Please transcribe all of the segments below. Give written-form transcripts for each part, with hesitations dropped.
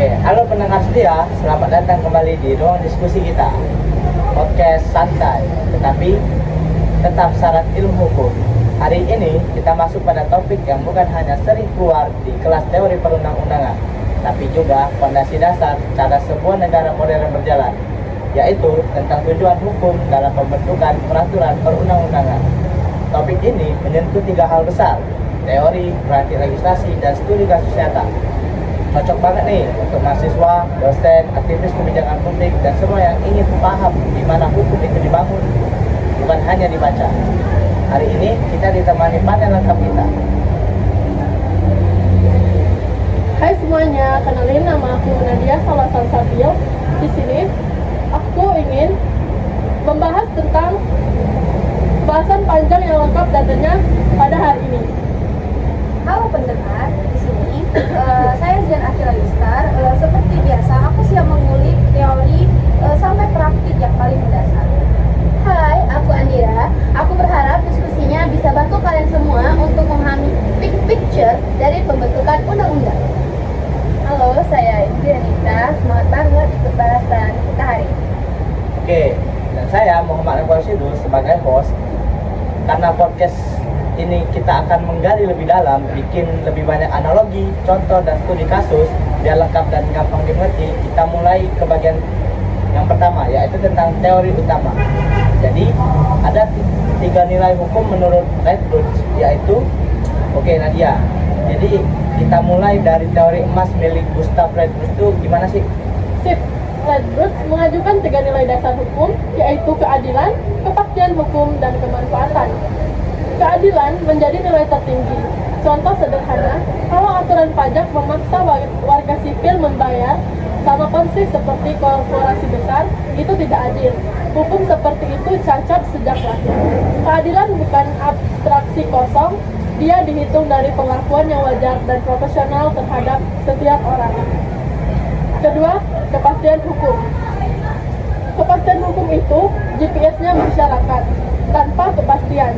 Oke, halo pendengar setia, selamat datang kembali di ruang diskusi kita. Podcast santai, tetapi tetap syarat ilmu hukum. Hari ini kita masuk pada topik yang bukan hanya sering keluar di kelas teori perundang-undangan, tapi juga fondasi dasar cara sebuah negara modern berjalan, yaitu tentang tujuan hukum dalam pembentukan peraturan perundang-undangan. Topik ini menyentuh tiga hal besar: teori, praktik legislasi, dan studi kasus nyata. Cocok banget nih untuk mahasiswa, dosen, aktivis kebijakan publik, dan semua yang ingin paham di mana hukum itu dibangun, bukan hanya dibaca. Hari ini kita ditemani panel lengkap kita. Hai semuanya, kenalin nama aku Nadia Salasan Sabil. Di sini aku ingin membahas tentang bahasan panjang yang lengkap datanya pada hari ini. Halo pendengar, di sini saya Zian Akila Listar. Seperti biasa, aku siap mengulik teori sampai praktik yang paling mendasar. Hai, aku Andira. Aku berharap diskusinya bisa bantu kalian semua untuk memahami big picture dari pembentukan undang-undang. Halo, saya Indrianita. Semangat banget ikut bahasan kita hari ini. Oke, dan saya Muhammad Akbar Sidul sebagai host. Karena podcast ini kita akan menggali lebih dalam, bikin lebih banyak analogi, contoh, dan studi kasus biar lengkap dan gampang dimengerti. Kita mulai ke bagian yang pertama, yaitu tentang teori utama. Jadi ada tiga nilai hukum menurut Redbridge, yaitu oke Nadia, jadi kita mulai dari teori emas milik Gustav Redbridge. Itu gimana sih? Sip, Redbridge mengajukan tiga nilai dasar hukum, yaitu keadilan, kepastian hukum, dan kemanfaatan. Keadilan menjadi nilai tertinggi. Contoh sederhana, kalau aturan pajak memaksa warga sipil membayar sama persis seperti korporasi besar, itu tidak adil. Hukum seperti itu cacat sejak lahir. Keadilan bukan abstraksi kosong, dia dihitung dari pengakuan yang wajar dan proporsional terhadap setiap orang. Kedua, kepastian hukum. Kepastian hukum itu GPS-nya masyarakat. Tanpa kepastian,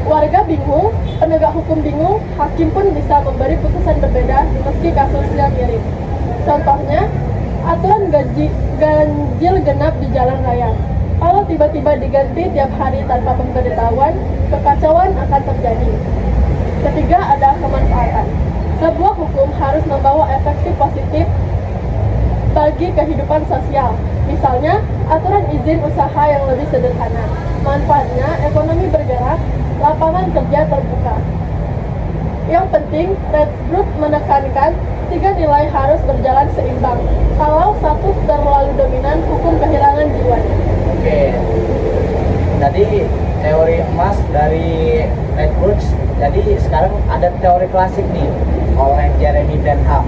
warga bingung, penegak hukum bingung, hakim pun bisa memberi putusan berbeda meski kasusnya mirip. Contohnya, aturan ganjil genap di jalan raya. Kalau tiba-tiba diganti tiap hari tanpa pemberitahuan, kekacauan akan terjadi. Ketiga, ada kemanfaatan. Sebuah hukum harus membawa efek positif bagi kehidupan sosial. Misalnya, aturan izin usaha yang lebih sederhana. Manfaatnya, ekonomi bergerak, lapangan kerja terbuka. Yang penting, Redbridge menekankan tiga nilai harus berjalan seimbang. Kalau satu terlalu dominan, hukum kehilangan jiwanya. Oke, jadi teori emas dari Redbridge. Jadi sekarang ada teori klasik nih oleh Jeremy Bentham.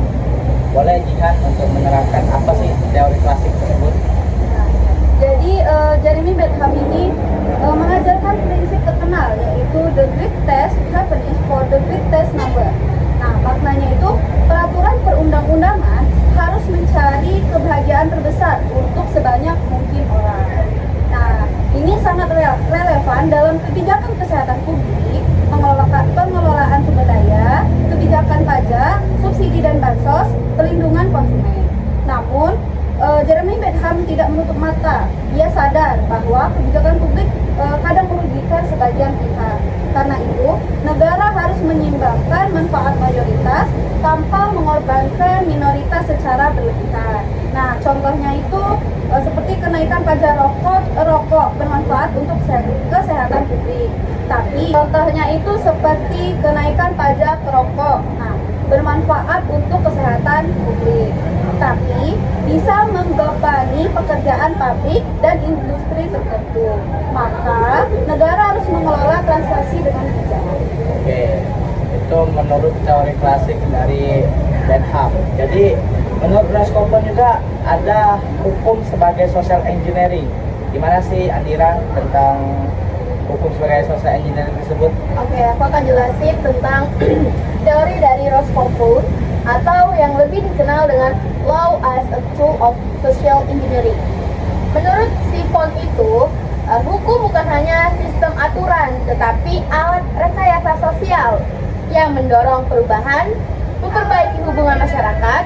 Boleh Jihan untuk menerangkan apa sih teori klasik tersebut? Jadi Jeremy Bentham ini mengajarkan prinsip terkenal, yaitu the greatest happiness for the greatest number. Nah, maknanya itu peraturan perundang-undangan harus mencari kebahagiaan terbesar untuk sebanyak mungkin orang. Nah, ini sangat relevan dalam kebijakan kesehatan publik, pengelolaan sumber daya, kebijakan pajak, subsidi dan bansos, pelindungan konsumen. Namun, Jeremy Bentham tidak menutup mata. Dia sadar bahwa kebijakan publik kadang merugikan sebagian pihak. Karena itu, negara harus menyeimbangkan manfaat mayoritas tanpa mengorbankan minoritas secara berlebihan. Nah, contohnya itu seperti kenaikan pajak rokok bermanfaat untuk kesehatan publik. Tapi contohnya itu seperti kenaikan pajak rokok, bermanfaat untuk kesehatan publik, tapi bisa membebani pekerjaan pabrik dan industri tertentu. Maka negara harus mengelola transaksi dengan bijak. Oke, itu menurut teori klasik dari Bentham. Jadi menurut Raskopon juga ada hukum sebagai social engineering. Gimana sih Andira tentang hukum sebagai social engineering tersebut? Oke, aku akan jelasin tentang teori dari Raskopon atau yang lebih dikenal dengan law as a tool of social engineering. Menurut si Font itu, hukum bukan hanya sistem aturan, tetapi alat rekayasa sosial yang mendorong perubahan, memperbaiki hubungan masyarakat,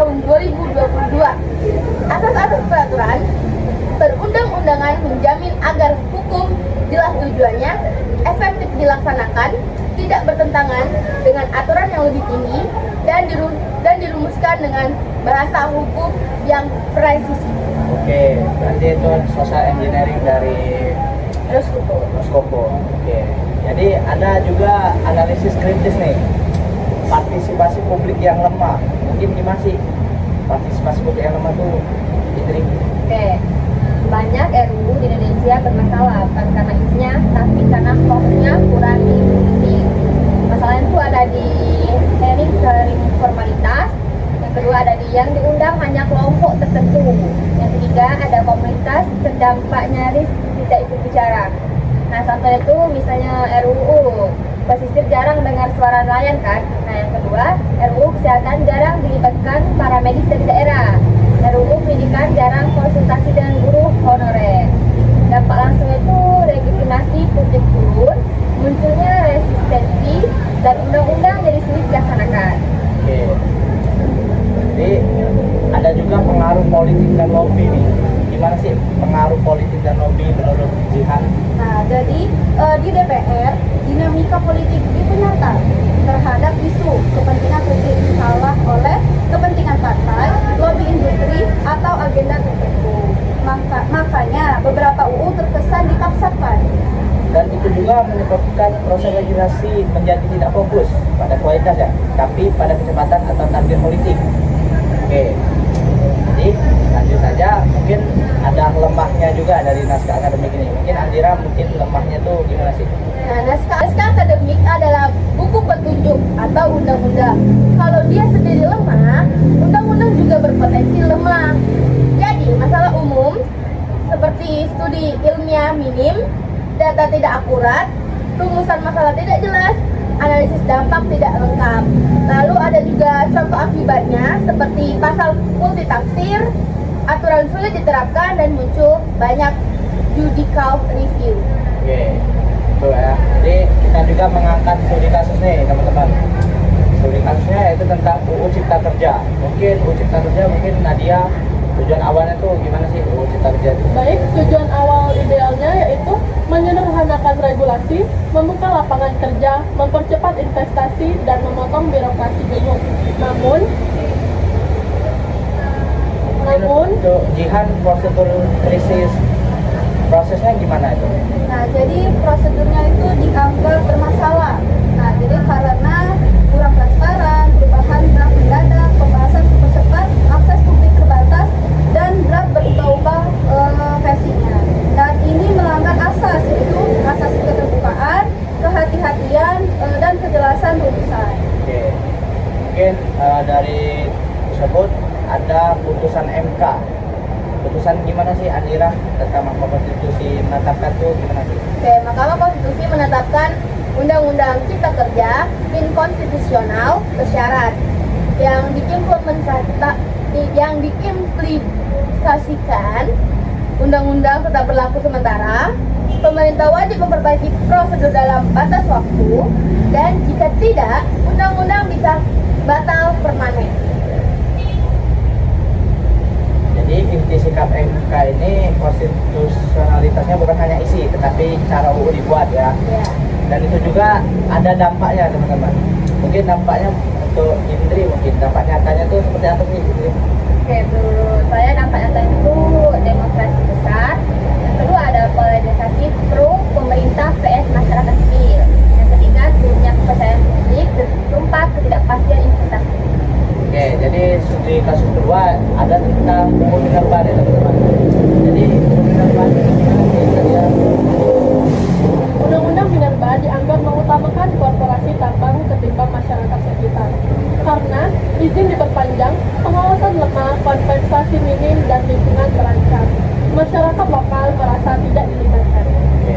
tahun 2022. Asas-asas peraturan perundang-undangan menjamin agar hukum jelas tujuannya, efektif dilaksanakan, tidak bertentangan dengan aturan yang lebih tinggi, dan dirumuskan dengan bahasa hukum yang presisi. Oke, berarti itu social engineering dari Roskopo. Oke, jadi ada juga analisis kritis nih, partisipasi publik yang lemah. Mungkin gimana sih partisipasi publik yang lemah tuh, Indri? Oke, banyak RUU di Indonesia bermasalah bukan karena isinya, tapi karena prosesnya kurang diikuti. Masalahnya itu ada di sering formalitas. Yang kedua ada di yang diundang hanya kelompok tertentu. Yang ketiga ada komunitas terdampak nyaris tidak ikut bicara. Nah, contoh itu misalnya RUU pesisir jarang dengar suara nelayan kan. Nah, yang kedua RUU kesehatan jarang dilibatkan para medis dari daerah. RUU pendidikan jarang konsultasi dengan guru honorer. Dampak langsung itu legitimasi publik turun, munculnya resistensi, dan undang-undang jadi sulit dilaksanakan. Oke. Jadi ada juga pengaruh politik dan lobby nih. Gimana sih pengaruh politik dan lobby menurut Jihan? Nah, jadi di DPR dinamika politik dipenyataan terhadap isu kepentingan publik kalah oleh kepentingan partai, lobby industri atau agenda tertentu. Makanya beberapa UU terkesan dipaksakan. Dan itu juga menyebabkan proses legislasi menjadi tidak fokus pada kualitas ya, tapi pada kecepatan atau target politik. Oke, jadi lanjut saja. Mungkin ada lemahnya juga dari naskah akademik ini. Mungkin Andira, mungkin lemahnya tuh gimana sih? Nah, naskah akademik adalah buku petunjuk atau undang-undang. Kalau dia sendiri lemah, undang-undang juga berpotensi lemah. Jadi, masalah umum seperti studi ilmiah minim, data tidak akurat, rumusan masalah tidak jelas, analisis dampak tidak lengkap. Lalu ada juga contoh akibatnya seperti pasal multitafsir, aturan sulit diterapkan, dan muncul banyak judicial review. Oke, itu ya. Jadi kita juga mengangkat studi kasus nih teman-teman. Studi kasusnya yaitu tentang UU Cipta Kerja. Mungkin UU Cipta Kerja, mungkin Nadia, tujuan awalnya tuh gimana sih UU Cipta Kerja itu? Baik, tujuan awal idealnya yaitu menyederhanakan regulasi, membuka lapangan kerja, mempercepat investasi, dan memotong birokrasi gemuk. Namun Untuk Jihan, prosedur krisis prosesnya gimana itu? Nah, jadi prosedurnya itu dianggap bermasalah. Nah, jadi karena kurang transparan, perubahan draft mendadak, pembahasan super cepat, akses publik terbatas, dan draft berubah-ubah versinya. Dan ini melanggar asas, yaitu asas keterbukaan, kehati-hatian, dan kejelasan rumusan. Oke, mungkin dari tersebut ada putusan MK. Putusan gimana sih Andira tentang Mahkamah Konstitusi menetapkan tuh gimana sih? Oke, Mahkamah Konstitusi menetapkan Undang-Undang Cipta Kerja inkonstitusional bersyarat yang diimplementasikan undang-undang tetap berlaku sementara. Pemerintah wajib memperbaiki prosedur dalam batas waktu, dan jika tidak, undang-undang bisa batal permanen. Jadi inti sikap MK ini konstitusionalitasnya bukan hanya isi, tetapi cara UU dibuat ya. Ya. Dan itu juga ada dampaknya teman-teman. Mungkin dampaknya untuk Indri, mungkin dampak nyatanya tuh seperti apa sih Indri? Oke, menurut saya dampak nyata itu demokrasi besar. Yang kedua ada polarisasi pro pemerintah vs masyarakat sipil. Yang ketiga turunnya kepercayaan publik, dan keempat ketidakpastian investasi. Oke, jadi studi kasus kedua ada tentang UU Minerba ya teman-teman. Jadi UU Minerba itu gimana sih Nadia? Undang-Undang Minerba dianggap mengutamakan korporasi tambang ketimbang masyarakat sekitar. Karena izin diperpanjang, pengawasan lemah, kompensasi minim, dan lingkungan terancam. Masyarakat lokal merasa tidak dilibatkan. Oke.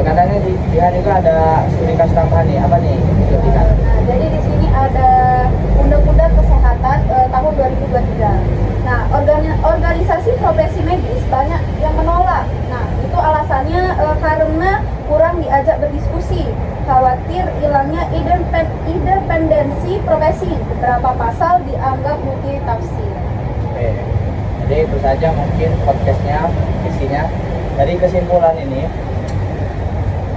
Katanya di Jihan juga ada studi kasus tambahan nih, apa nih? Studi kasus. Nah, jadi di sini ada Undang-Undang Kesehatan tahun 2023. Nah, organisasi profesi medis banyak yang menolak. Nah, itu alasannya karena kurang diajak berdiskusi, khawatir hilangnya independensi profesi. Beberapa pasal dianggap multitafsir. Oke. Jadi itu saja mungkin podcastnya, isinya. Dari kesimpulan ini,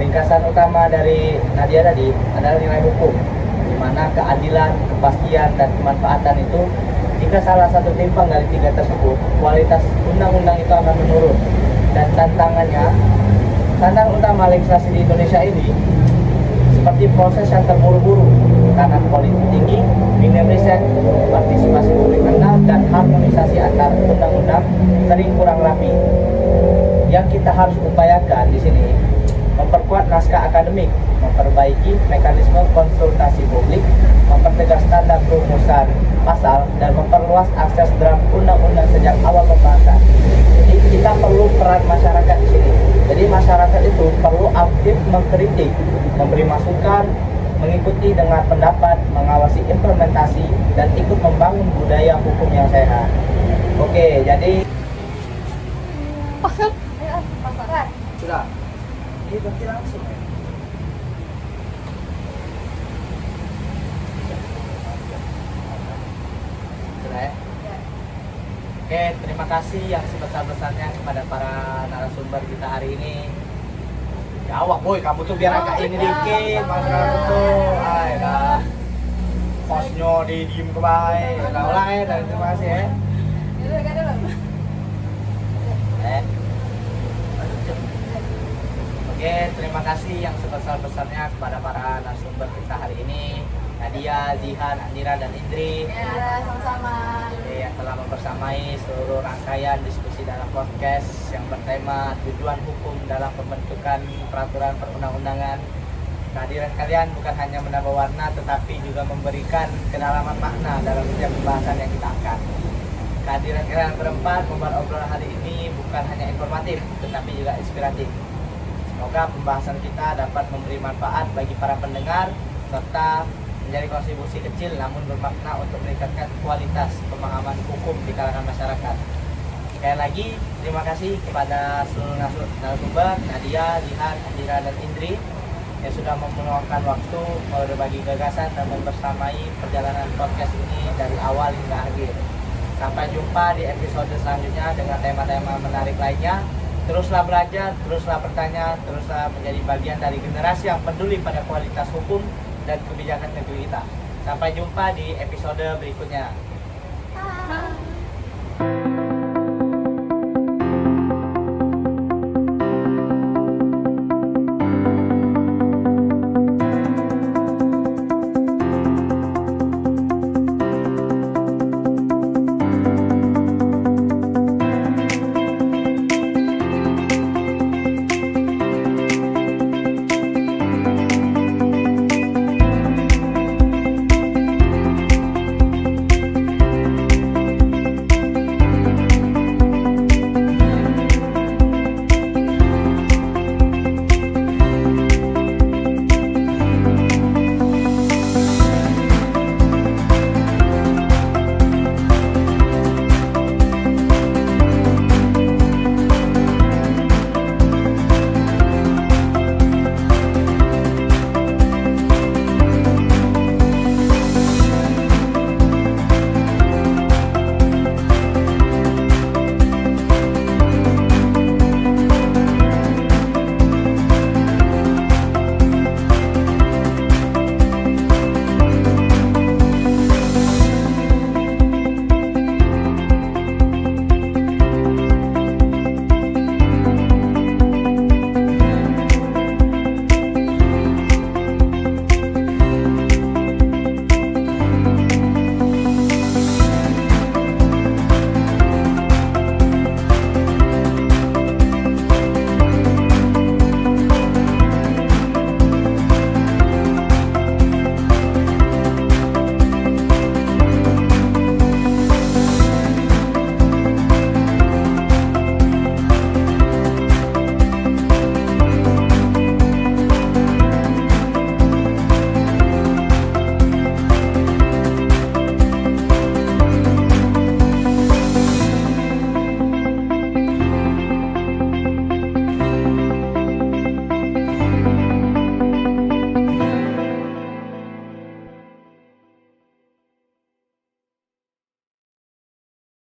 ringkasan utama dari Nadia tadi adalah nilai hukum, di mana keadilan, kepastian, dan kemanfaatan itu jika salah satu timpang dari tiga tersebut, kualitas undang-undang itu akan menurun. Dan tantangan utama legislasi di Indonesia ini seperti proses yang terburu-buru, tekanan politik tinggi, minim riset, partisipasi publik rendah, dan harmonisasi antar undang-undang sering kurang rapi. Yang kita harus upayakan di sini memperkuat naskah akademik, memperbaiki mekanisme konsultasi publik, mempertegas standar perumusan pasal, dan memperluas akses draft undang-undang sejak awal pembahasan. Jadi kita perlu peran masyarakat di sini. Jadi masyarakat itu perlu aktif mengkritik, memberi masukan, mengikuti dengan pendapat, mengawasi implementasi, dan ikut membangun budaya hukum yang sehat. Oke, jadi sudah. Ini berarti langsung ya. Sudah ya? Oke, terima kasih yang sebesar-besarnya kepada para narasumber kita hari ini. Ya awak boy, kamu tuh biar agak ini dikit, mas kamu tuh. Ay, dah. Hostnya diem ke baik. Nah, ulang ya, dan terima kasih ya. Oke, terima kasih yang sebesar-besarnya kepada para narasumber kita hari ini, Nadia, Zihan, Andira, dan Indri. Ya, sama-sama. Yang telah membersamai seluruh rangkaian diskusi dalam podcast yang bertema tujuan hukum dalam pembentukan peraturan perundang-undangan. Kehadiran kalian bukan hanya menambah warna, tetapi juga memberikan kedalaman makna dalam setiap pembahasan yang kita akan. Kehadiran kalian berempat membuat obrolan hari ini bukan hanya informatif, tetapi juga inspiratif. Semoga pembahasan kita dapat memberi manfaat bagi para pendengar, serta menjadi kontribusi kecil namun bermakna untuk meningkatkan kualitas pemahaman hukum di kalangan masyarakat. Sekali lagi, terima kasih kepada seluruh narasumber, Nadia, Zihan, Andira, dan Indri, yang sudah meluangkan waktu berbagi gagasan dan membersamai perjalanan podcast ini dari awal hingga akhir. Sampai jumpa di episode selanjutnya dengan tema-tema menarik lainnya. Teruslah belajar, teruslah bertanya, teruslah menjadi bagian dari generasi yang peduli pada kualitas hukum dan kebijakan negeri kita. Sampai jumpa di episode berikutnya.